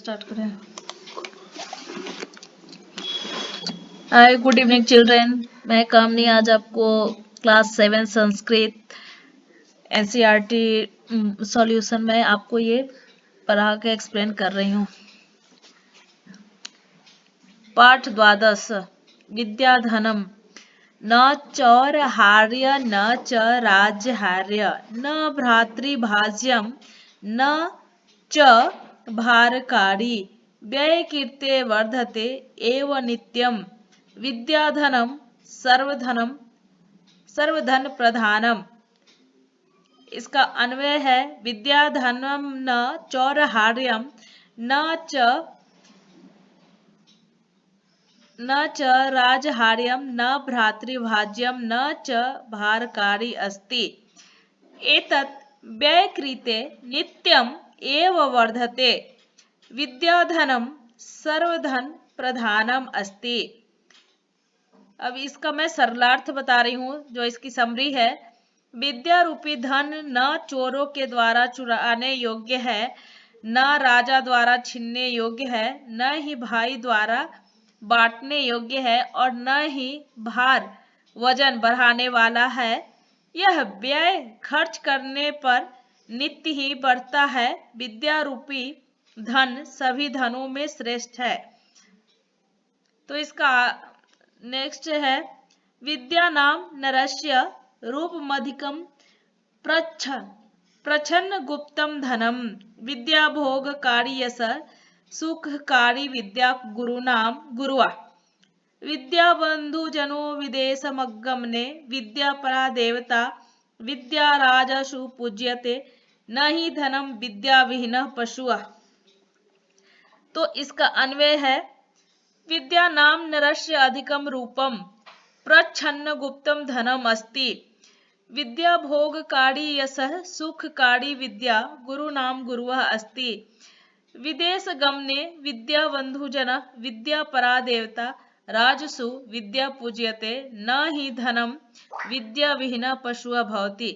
Start करें। हाय, good evening children. मैं कामनी आज आपको क्लास 7 संस्कृत एनसीईआरटी सॉल्यूशन में आपको ये पढ़ा के एक्सप्लेन कर रही हूँ। पाठ 12 विद्याधनम न चौरहार्य न च राज्यहार्य न भ्रातृभाज्यम न च भारकारी व्ययकीर्ते वर्धते एव नित्यम विद्याधनम सर्वधन प्रधानम। इसका अन्वय है विद्याधनम न चौरहार्यम न च राजहार्यम न भ्रातृभाज्यम न च भारकारी अस्ति एतत् व्ययकृते नित्यम एव वर्धते विद्याधनम सर्वधन प्रधानम अस्ति। अब इसका मैं सरलार्थ बता रही हूँ, जो इसकी समरी है। विद्या रूपी धन न चोरों के द्वारा चुराने योग्य है, न राजा द्वारा छीनने योग्य है, न ही भाई द्वारा बांटने योग्य है और न ही भार वजन बढ़ाने वाला है। यह व्यय खर्च करने पर नित्य ही बढ़ता है। विद्या रूपी धन सभी धनों में श्रेष्ठ है। तो इसका नेक्स्ट है विद्या नाम नरस्य रूपमधिकम प्रच्छन्न गुप्तम धनम विद्या भोगकारी यश सुखकारी विद्या गुरुनाम गुरुआ विद्या बंधु जनो विदेशमगमने विद्या परा देवता विद्या राजसु पूज्यते न ही धनम विद्या विहीन पशुआ। तो इसका अन्वय है विद्या नाम नरस्य अधिकम रूपम प्रच्छन्न गुप्तम धनम अस्ति विद्या भोगकारी यशः सुखकारी विद्या गुरु नाम गुरुः अस्ति विदेश गमने विद्या बंधुजन विद्या परा देवता राजसु विद्या पूज्यते न ही धनम विद्या विहीन पशुः भवति।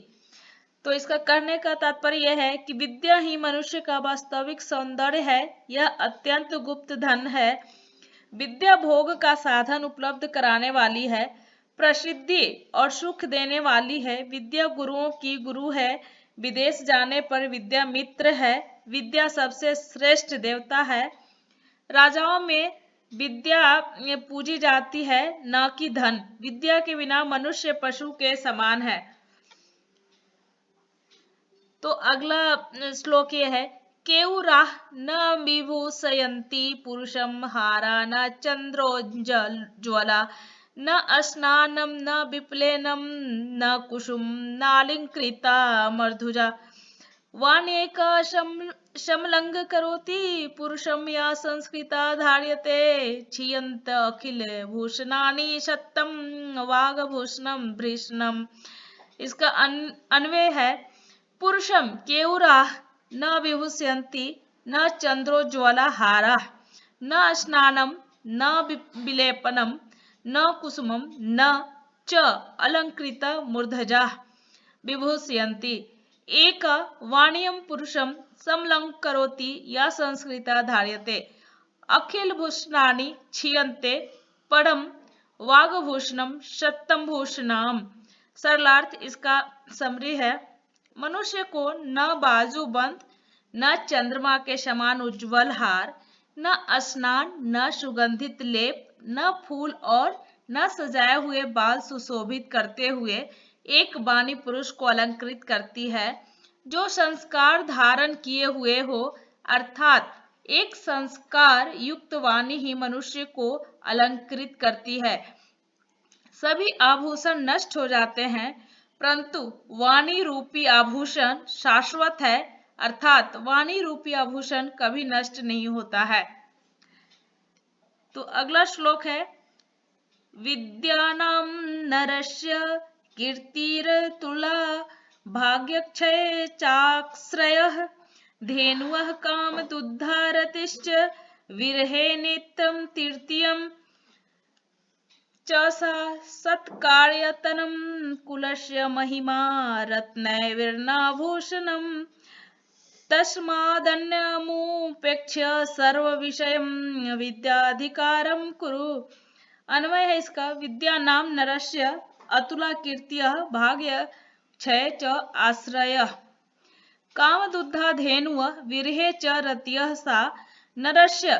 तो इसका कहने का तात्पर्य यह है कि विद्या ही मनुष्य का वास्तविक सौंदर्य है। यह अत्यंत गुप्त धन है। विद्या भोग का साधन उपलब्ध कराने वाली है, प्रसिद्धि और सुख देने वाली है। विद्या गुरुओं की गुरु है। विदेश जाने पर विद्या मित्र है। विद्या सबसे श्रेष्ठ देवता है। राजाओं में विद्या पूजी जाती है, न कि धन। विद्या के बिना मनुष्य पशु के समान है। तो अगला श्लोक ये है केऊराः न विभूषयन्ति पुरुषं हारा न चन्द्रोज्ज्वला न स्नानं न विप्लेनं न कुसुम नालिंकृता मर्धुजा वाण्येका समलंग करोति पुरुषं या संस्कृता धार्यते क्षीयन्त अखिल भूषणानि सत्तं वागभूषणं भृषणम्। इसका अन्वय है पुरुषम केऊराः न विभूषयन्ति न चन्द्रोज्ज्वला हाराः न स्नानं न विलेपनं न कुसुमं न च अलंकृत मूर्धजाः विभूषयन्ति एक वाण्यं पुरुषं समलंकरोति या संस्कृता धार्यते अखिल भूषणानि क्षीयन्ते परम वागभूषणम सत्तम भूषणम। सरलार्थ इसका समरी है मनुष्य को न बाजूबंद न चंद्रमा के समान उज्जवल हार न स्नान न सुगंधित लेप न फूल और न सजाए हुए बाल सुशोभित करते हुए एक वाणी पुरुष को अलंकृत करती है। जो संस्कार धारण किए हुए हो अर्थात एक संस्कार युक्त वाणी ही मनुष्य को अलंकृत करती है। सभी आभूषण नष्ट हो जाते हैं परंतु वाणी रूपी आभूषण शाश्वत है, अर्थात वाणी रूपी आभूषण कभी नष्ट नहीं होता है। तो अगला श्लोक है विद्यानां नरस्य कीर्तिर्तुला भाग्यक्षय चाश्रयः धेनुवः कामदुद्धारतिश्च विरहे नित्यं तृतीयम् च सत्कार्यतनं कुलस्य महिमा रत्नैर्नाभूषणं तस्मादन्यमुपेक्ष्य सर्व विषयम विद्याधिकारम कुरु। अन्वय है इसका, विद्या नाम नरस्य अतुला कीर्तियः भाग्य क्षय च आश्रय। कामदुग्धाधेनुः विरहे च रतियः सा नरस्य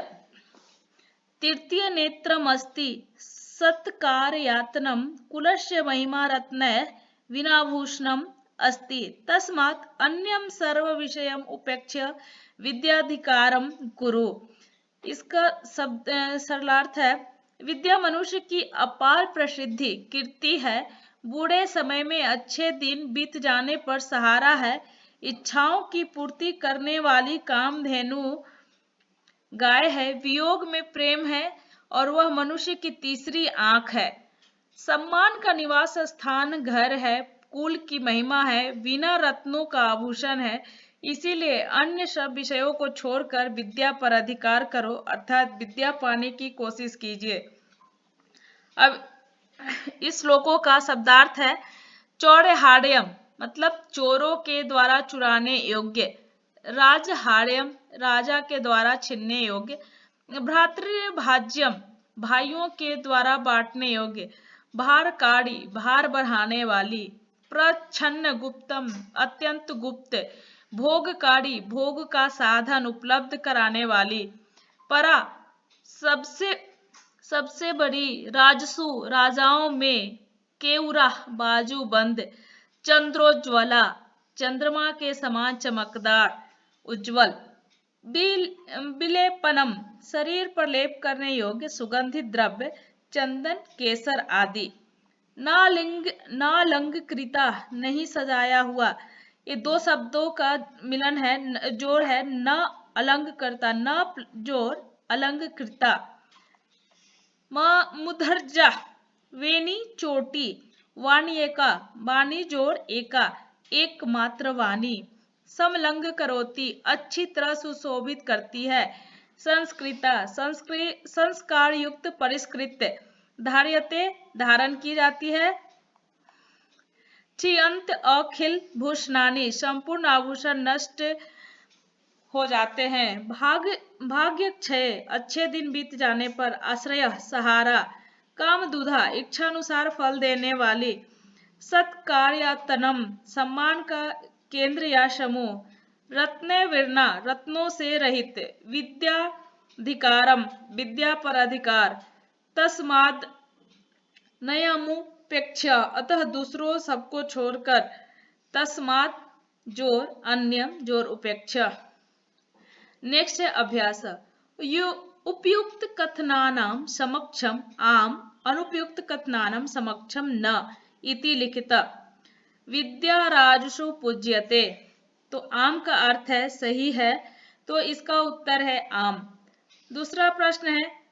तृतीय नेत्रमस्ति सत्कारयातनं कुलस्य महिमा रत्नैः विनाभूषणम् अस्ति। तस्मात् अन्यं सर्व विषयम उपेक्ष्य विद्याधिकारम कुरु। इसका शब्द सरलार्थ है, विद्या मनुष्य की अपार प्रसिद्धि कीर्ति है, बूढ़े समय में अच्छे दिन बीत जाने पर सहारा है, इच्छाओं की पूर्ति करने वाली कामधेनु गाय है, वियोग में प्रेम है और वह मनुष्य की तीसरी आंख है। सम्मान का निवास स्थान घर है, कुल की महिमा है, वीणा रत्नों का आभूषण है। इसीलिए अन्य सब विषयों को छोड़कर विद्या पर अधिकार करो, अर्थात विद्या पाने की कोशिश कीजिए। अब इस श्लोकों का शब्दार्थ है, चौड़हाड्यम मतलब चोरों के द्वारा चुराने योग्य, राजहाड्यम राजा के द्वारा छीनने योग्य, भ्रातृभाज्यम भाइयों के द्वारा बांटने योग्य, भारकारी भार बढ़ाने वाली, प्रच्छन्न गुप्तम अत्यंत गुप्त, भोगकारी भोग का साधन उपलब्ध कराने वाली, परा सबसे बड़ी, राजसु राजाओं में, केउरा बाजू बंद, चंद्रोज्ज्वला चंद्रमा के समान चमकदार उज्जवल, विलेपनम शरीर पर लेप करने योग्य सुगंधित द्रव्य, चंदन केसर आदि, नालंकृता नहीं सजाया हुआ। ये दो शब्दों का मिलन है, जोड़ है, न अलंकृता, न जोड़ अलंकृता, मुदर्जा वेणी चोटी, वाणियका वाणी जोड़ एका एकमात्र वाणी, समलंग करोती अच्छी तरह सुशोभित करती है, संस्कृता संस्कार युक्त परिष्कृत, धार्यते धारण की जाती है, छियंत अखिल भूषणानि संपूर्ण आभूषण नष्ट हो जाते हैं, भाग्य क्षय अच्छे दिन बीत जाने पर, आश्रय सहारा, कामदुधा इच्छानुसार फल देने वाली, सत्कार्यतनम सम्मान का केंद्र या समूह, रत्ने विरना रत्नों से रहित, विद्याधिकारम विद्या पर अधिकार, तस्माद नयमुपेक्ष्य अतः दूसरों सबको छोड़कर, तस्मात् जोर अन्य जोर उपेक्षा। नेक्स्ट है अभ्यास, उपयुक्त कथनानाम समक्षम आम अनुपयुक्त कथनानाम समक्षम न इति लिखित, विद्या राजसु पूज्यते। तो आम का अर्थ है सही है, तो इसका उत्तर है आम। दूसरा प्रश्न है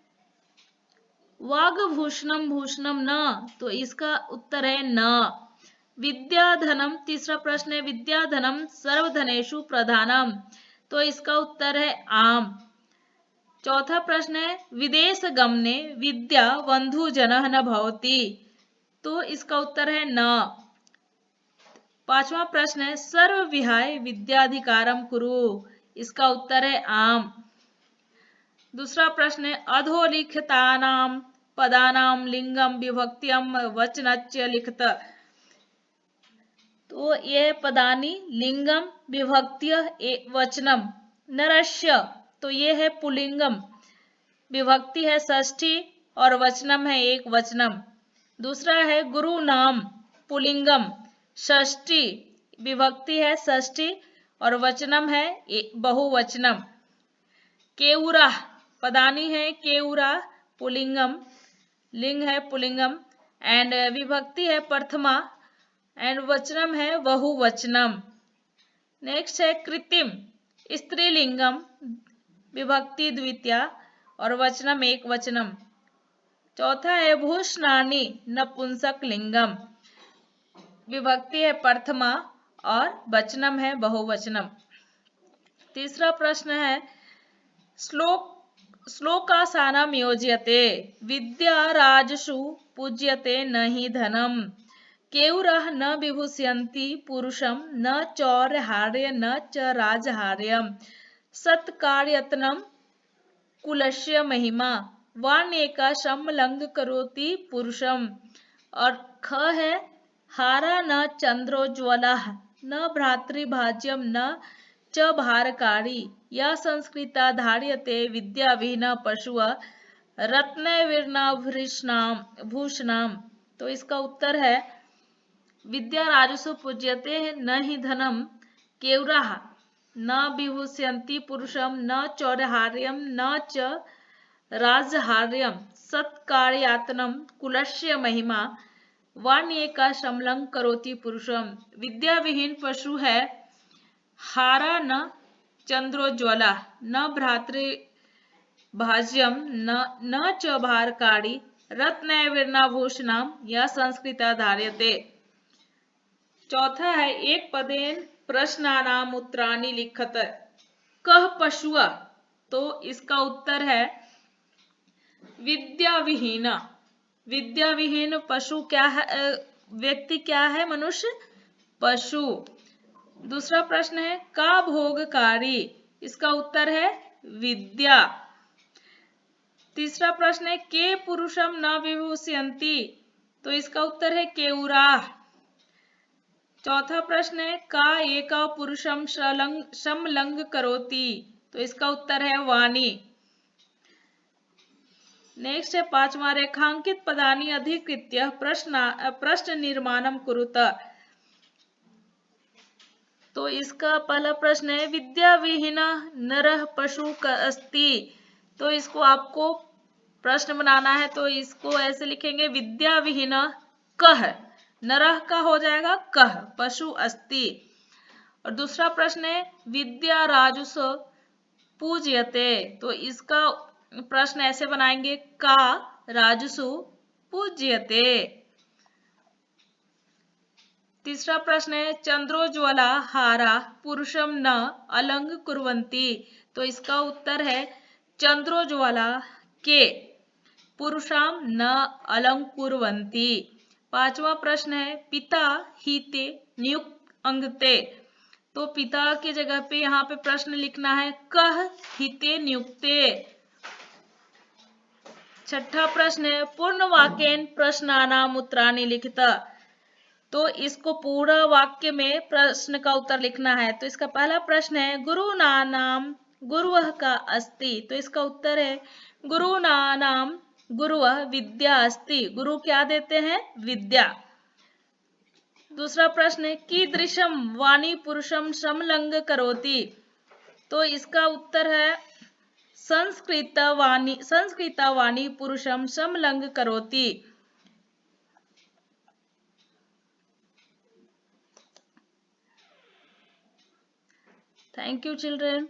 वागभूषणम भूषणम न, तो इसका उत्तर है न। विद्याधनम तीसरा प्रश्न है विद्याधनम सर्वधनेषु प्रधानम, तो इसका उत्तर है आम। चौथा प्रश्न है विदेश गमने विद्या बंधु जनः न भवति, तो इसका उत्तर है न। पांचवा प्रश्न है सर्व विहाय विद्याधिकारम कुरु, इसका उत्तर है आम। दूसरा प्रश्न है अधोलिखितानाम पदानाम लिंगम विभक्त्यम वचनच्च लिखत, तो ये पदानी लिंगम विभक्त्य वचनम, नरस्य तो ये है पुलिंगम, विभक्ति है षष्ठी और वचनम है एक वचनम। दूसरा है गुरु नाम पुलिंगम, षष्ठी विभक्ति है षष्ठी और वचनम है बहुवचनम। केउरा पदानी है केउरा पुलिंगम, लिंग है पुलिंगम एंड विभक्ति है प्रथमा एंड वचनम है बहुवचनम। नेक्स्ट है कृत्रिम स्त्रीलिंगम, विभक्ति द्वितीया और वचनम एक वचनम। चौथा है भूषणानि नपुंसक लिंगम, विभक्ति है प्रथमा और वचनम है बहुवचनम। तीसरा प्रश्न है श्लोकासानम योज्यते, विद्या राजसु पूज्यते नहि धनम, केयुरः न विभूषयन्ति पुरुषं न चौर्यहार्य न च राजहार्यम् सत्कार्यतनं कुलस्य महिमा वाण्येका समलंग करोति पुरुषम। और ख है हारा न चंद्रोज्वलः न भ्रातृभाज्यम न च भारकारी या संस्कृता धार्यते विद्याविहीन पशुः रत्नैर्विर्नाभूषणाम भूषणाम। तो इसका उत्तर है विद्या राजसु पूज्यते न हि धनम केवराः न विभूषयन्ति पुरुषम न चौर्यहार्यम न च राजहार्यम सत्कार्यातनम कुलस्य महिमा वाण्येका समलं करोति पुरुषम। विद्या विहीन पशु है हारा न चंद्रोज्वला न भ्रातृ भाज्यम न च भारकारी रत्नैर्विर्नाभूषणाम या संस्कृता धार्यते। चौथा है एक पदेन प्रश्नानाम उत्तराणि लिखत कह पशुआ। तो इसका उत्तर है विद्याविहीन। विद्याविहीन पशु क्या है, व्यक्ति क्या है, मनुष्य, पशु। दूसरा प्रश्न है का भोगकारी, इसका उत्तर है विद्या। तीसरा प्रश्न है के पुरुषम न विभूषयन्ति, तो इसका उत्तर है केयुराः। चौथा प्रश्न है का एका पुरुषम समलंग करोति, तो इसका उत्तर है वाणी। नेक्स्ट है पांचवा रेखांकित पदानि अधिकृत्य प्रश्न निर्माणम कुरुत। तो इसका पहला प्रश्न है विद्या विहीन नरः पशु अस्ति। तो इसको आपको प्रश्न बनाना है, तो इसको ऐसे लिखेंगे विद्या विहीन कह, नरः का हो जाएगा कह, पशु अस्ति। और दूसरा प्रश्न है विद्या राजुष पूज्यते। तो इसका प्रश्न ऐसे बनाएंगे का राजसु पूज्यते। तीसरा प्रश्न है चंद्रोज्वला हारा पुरुषम न अलंग कुर्वन्ति। तो इसका उत्तर है चंद्रोज्वला के पुरुषाम न अलंग कुर्वन्ति। पांचवा प्रश्न है पिता हिते नियुक्त अंगते। तो पिता की जगह पे यहाँ पे प्रश्न लिखना है कह हिते नियुक्ते। छठा प्रश्न है पूर्ण वाक्येन प्रश्नानाम उत्तराणि लिखित। तो इसको पूरा वाक्य में प्रश्न का उत्तर लिखना है। तो इसका पहला प्रश्न है गुरुनानाम गुरुः का अस्ति। तो इसका उत्तर है गुरुनानाम गुरुः विद्या अस्ति। गुरु क्या देते हैं, विद्या। दूसरा प्रश्न है कीदृशम वाणी पुरुषम समलंग करोति। तो इसका उत्तर है संस्कृता वाणी पुरुषम समलंग करोति। Thank you, children.